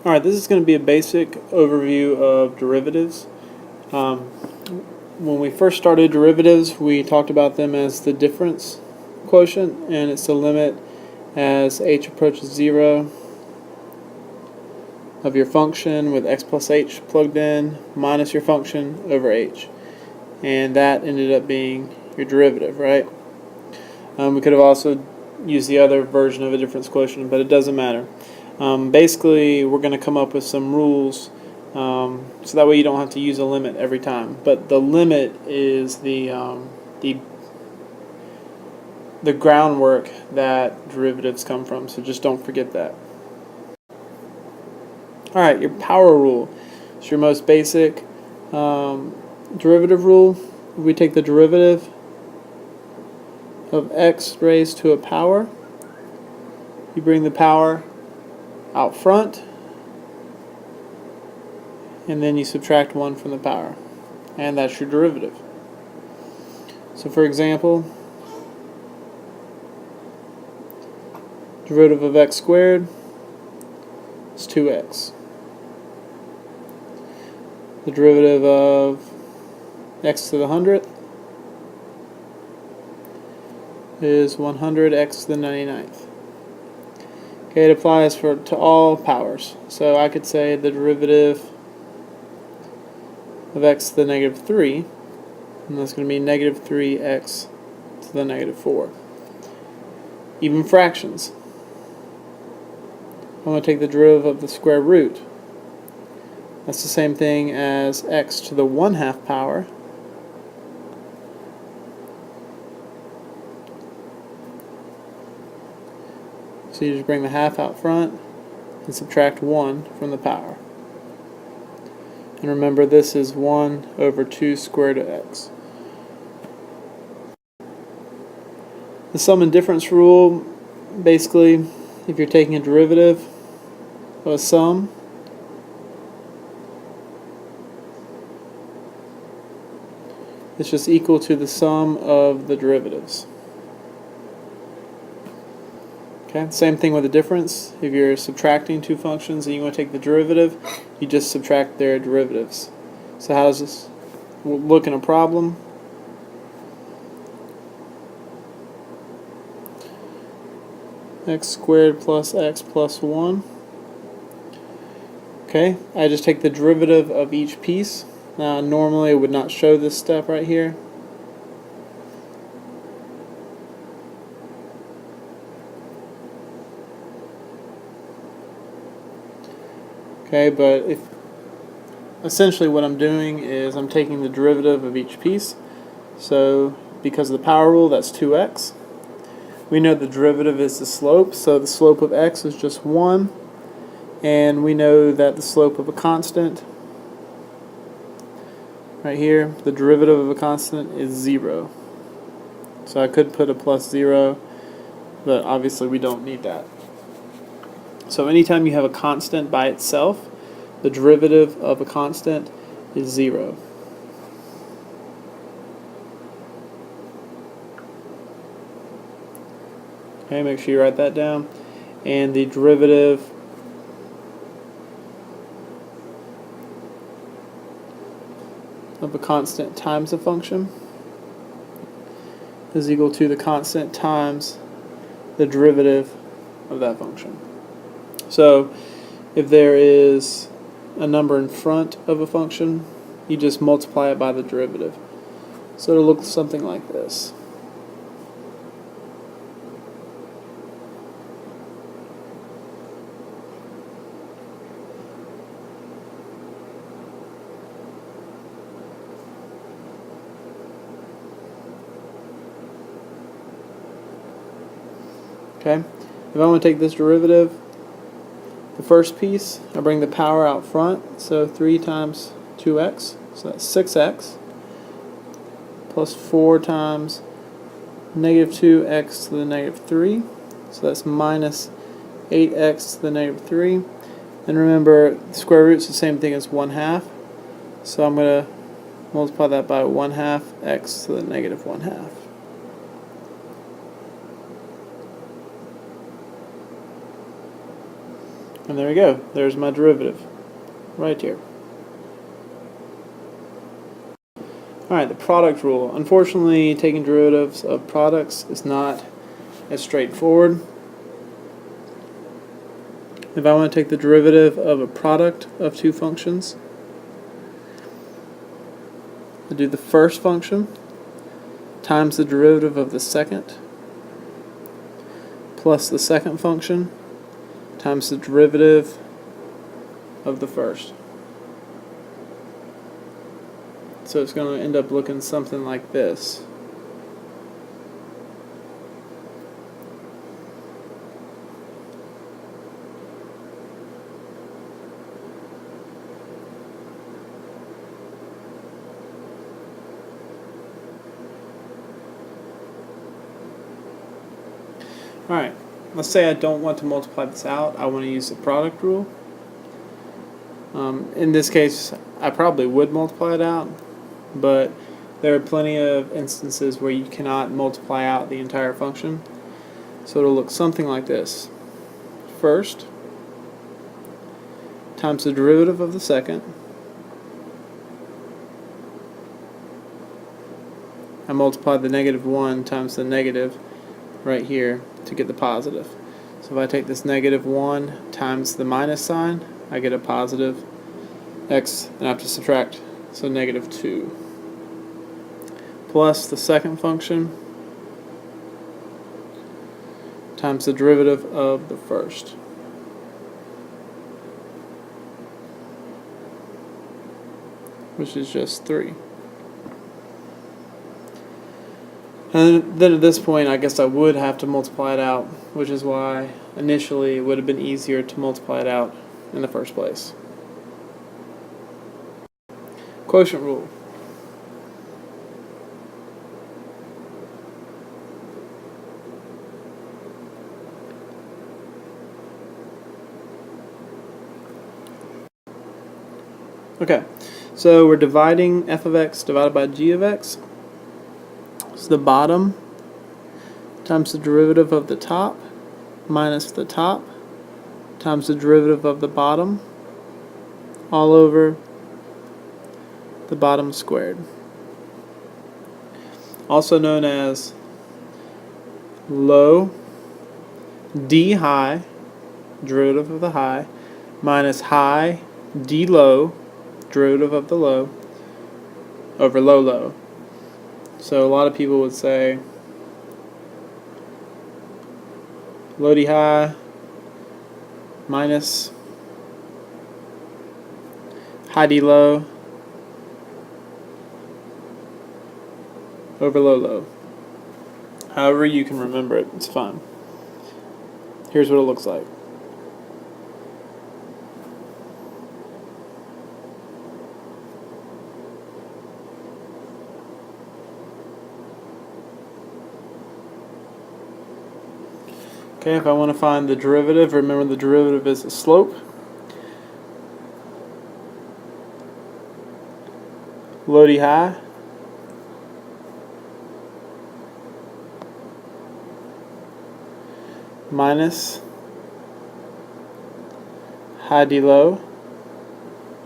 Alright, this is going to be a basic overview of derivatives. When we first started derivatives, we talked about them as the difference quotient, and it's the limit as h approaches 0 of your function with x plus h plugged in minus your function over h. And that ended up being your derivative, right? We could have also used the other version of a difference quotient, but it doesn't matter. Basically, we're going to come up with some rules so that way you don't have to use a limit every time. But the limit is the groundwork that derivatives come from, so just don't forget that. Alright, your power rule. It's your most basic derivative rule. We take the derivative of x raised to a power. You bring the power out front, and then you subtract 1 from the power, and that's your derivative. So for example, derivative of x squared is 2x. The derivative of x to the 100th is 100x to the 99th. Okay, it applies to all powers. So I could say the derivative of x to the negative 3, and that's going to be negative 3x to the negative 4. Even fractions. I'm going to take the derivative of the square root. That's the same thing as x to the 1/2 power so you just bring the half out front and subtract 1 from the power. And remember, this is 1 over 2 squared of x. The sum and difference rule, basically, if you're taking a derivative of a sum, it's just equal to the sum of the derivatives. Okay, same thing with the difference. If you're subtracting two functions and you want to take the derivative, you just subtract their derivatives. So how does this look in a problem? X squared plus x plus 1. Okay, I just take the derivative of each piece. Now normally it would not show this step right here. Okay, but essentially what I'm doing is I'm taking the derivative of each piece. So because of the power rule, that's 2x. We know the derivative is the slope, so the slope of x is just 1. And we know that the slope of a constant, right here, the derivative of a constant is 0. So I could put a plus 0, but obviously we don't need that. So anytime you have a constant by itself, the derivative of a constant is 0. Okay, make sure you write that down. And the derivative of a constant times a function is equal to the constant times the derivative of that function. So if there is a number in front of a function, you just multiply it by the derivative. So it'll look something like this. Okay, if I want to take this derivative, the first piece, I bring the power out front, so 3 times 2x, so that's 6x, plus 4 times negative 2x to the negative 3, so that's minus 8x to the negative 3. And remember, the square root is the same thing as 1/2, so I'm going to multiply that by 1/2 x to the negative 1/2. And there we go. There's my derivative right here. Alright, the product rule. Unfortunately, taking derivatives of products is not as straightforward. If I want to take the derivative of a product of two functions, I do the first function times the derivative of the second plus the second function times the derivative of the first. So it's going to end up looking something like this. Alright, let's say I don't want to multiply this out. I want to use the product rule. In this case, I probably would multiply it out, but there are plenty of instances where you cannot multiply out the entire function. So it'll look something like this. First times the derivative of the second. I multiply the negative 1 times the negative right here to get the positive. So if I take this negative 1 times the minus sign, I get a positive x, and I have to subtract, so negative 2. Plus the second function times the derivative of the first. Which is just 3. And then at this point, I guess I would have to multiply it out, which is why initially it would have been easier to multiply it out in the first place. Quotient rule. Okay, so we're dividing f of x divided by g of x. So the bottom times the derivative of the top minus the top times the derivative of the bottom all over the bottom squared. Also known as low d high, derivative of the high, minus high d low, derivative of the low, over low low. So a lot of people would say low d high minus high d low over low low. However you can remember it, it's fine. Here's what it looks like. Okay, if I want to find the derivative, remember the derivative is the slope. Low d high minus high d low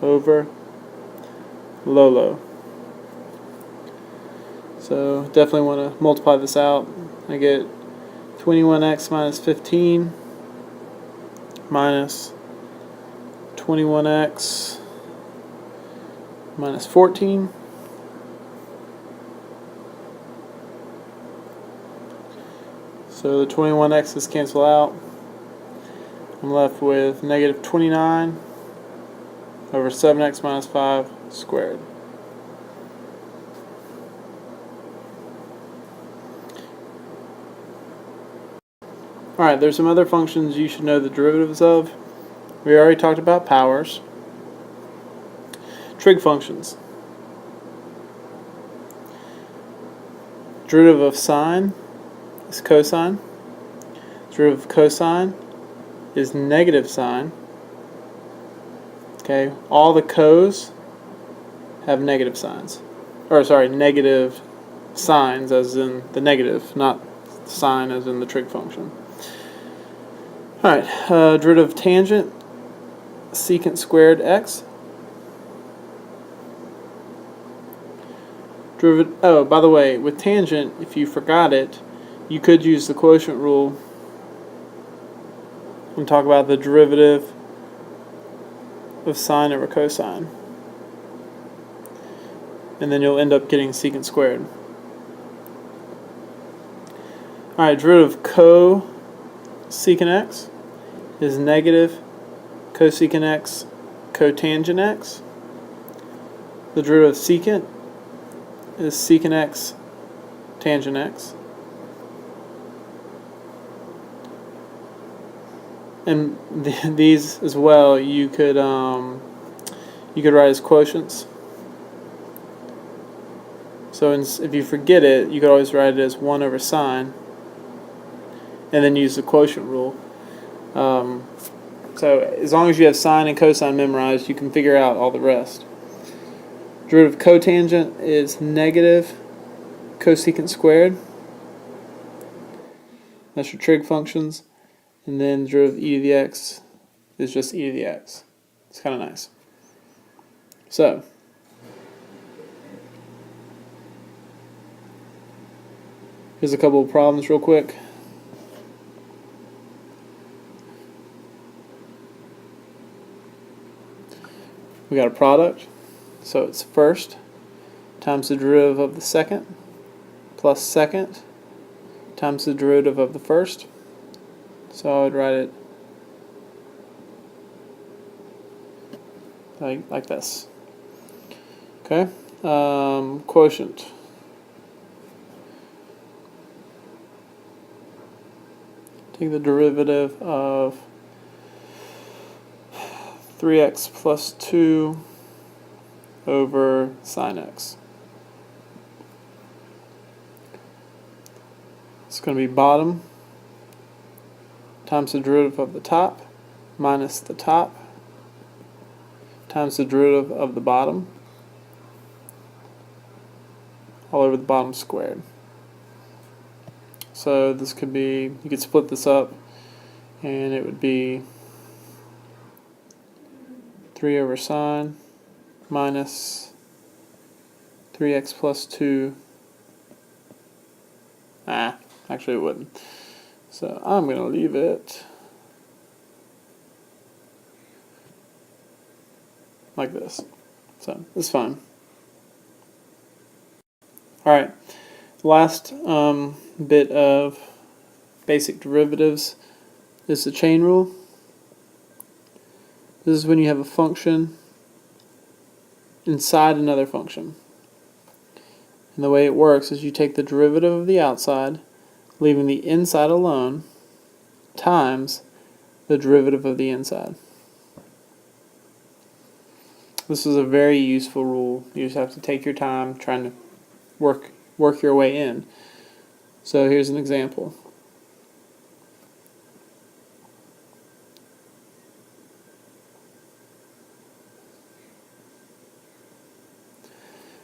over low low. So definitely want to multiply this out. I get 21x minus 15 minus 21x minus 14 so the 21x's cancel out. I'm left with negative 29 over 7x minus 5 squared. Alright, there's some other functions you should know the derivatives of. We already talked about powers. Trig functions. Derivative of sine is cosine. Derivative of cosine is negative sine. Okay, all the cos have negative signs. Or sorry, negative signs as in the negative, not sine as in the trig function. Alright, derivative of tangent secant squared x. Oh, by the way, with tangent, if you forgot it, you could use the quotient rule and talk about the derivative of sine over cosine. And then you'll end up getting secant squared. Alright, derivative of cosecant x is negative cosecant x cotangent x. The derivative of secant is secant x tangent x. And these as well you could write as quotients. So if you forget it, you could always write it as 1 over sine, and then use the quotient rule. So as long as you have sine and cosine memorized, you can figure out all the rest. Derivative of cotangent is negative cosecant squared. That's your trig functions. And then the derivative of e to the x is just e to the x. It's kind of nice. So, here's a couple of problems real quick. We got a product, so it's first times the derivative of the second plus second times the derivative of the first. So I would write it like this. Okay, quotient. Take the derivative of 3x plus 2 over sine x. It's going to be bottom times the derivative of the top minus the top times the derivative of the bottom all over the bottom squared. So this could be, you could split this up and it would be 3 over sine minus 3x plus 2. Actually it wouldn't. So I'm going to leave it like this. So it's fine. Alright, last bit of basic derivatives is the chain rule. This is when you have a function inside another function. And the way it works is you take the derivative of the outside, leaving the inside alone, times the derivative of the inside. This is a very useful rule. You just have to take your time trying to work your way in. So here's an example.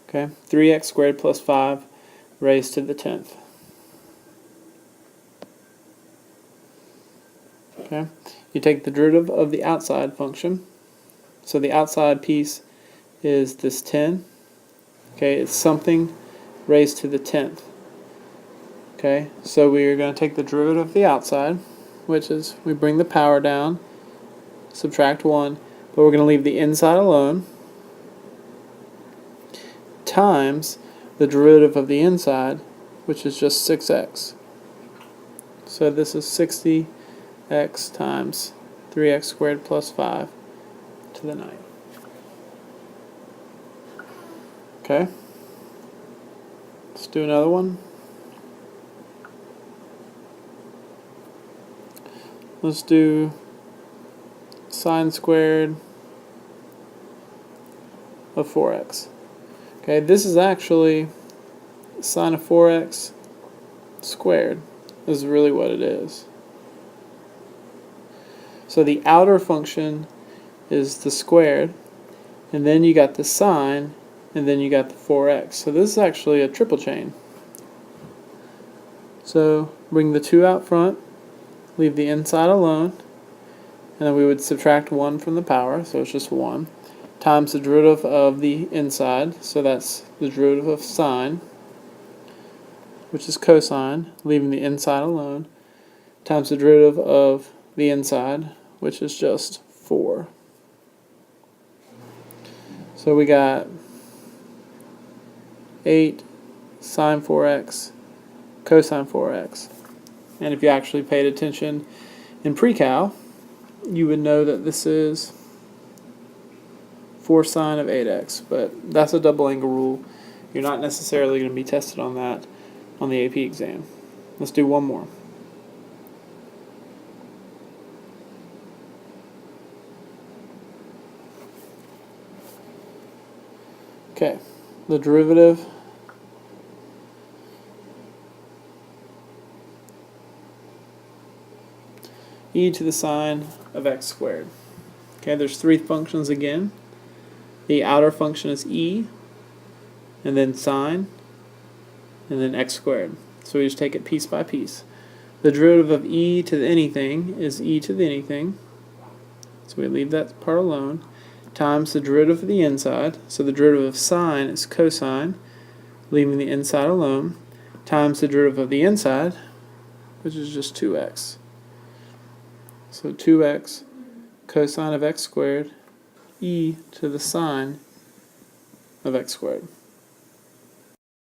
Okay, 3x squared plus 5 raised to the 10th. Okay, you take the derivative of the outside function. So the outside piece is this 10. Okay, it's something raised to the 10th. Okay, so we are going to take the derivative of the outside, which is we bring the power down, subtract 1, but we're going to leave the inside alone, times the derivative of the inside, which is just 6x. So this is 60x times 3x squared plus 5 to the 9th. Okay, let's do another one. Let's do sine squared of 4x. Okay, this is actually sine of 4x squared. This is really what it is. So the outer function is the squared, and then you got the sine, and then you got the 4x. So this is actually a triple chain. So bring the 2 out front, leave the inside alone, and then we would subtract 1 from the power, so it's just 1, times the derivative of the inside, so that's the derivative of sine, which is cosine, leaving the inside alone, times the derivative of the inside, which is just 4. So we got 8 sine 4x cosine 4x. And if you actually paid attention in pre-cal, you would know that this is 4 sine of 8x, but that's a double angle rule. You're not necessarily going to be tested on that on the AP exam. Let's do one more. Okay, the derivative e to the sine of x squared. Okay, there's 3 functions again. The outer function is e, and then sine, and then x squared. So we just take it piece by piece. The derivative of e to the anything is e to the anything, so we leave that part alone, times the derivative of the inside, so the derivative of sine is cosine, leaving the inside alone, times the derivative of the inside, which is just 2x. So 2x cosine of x squared e to the sine of x squared.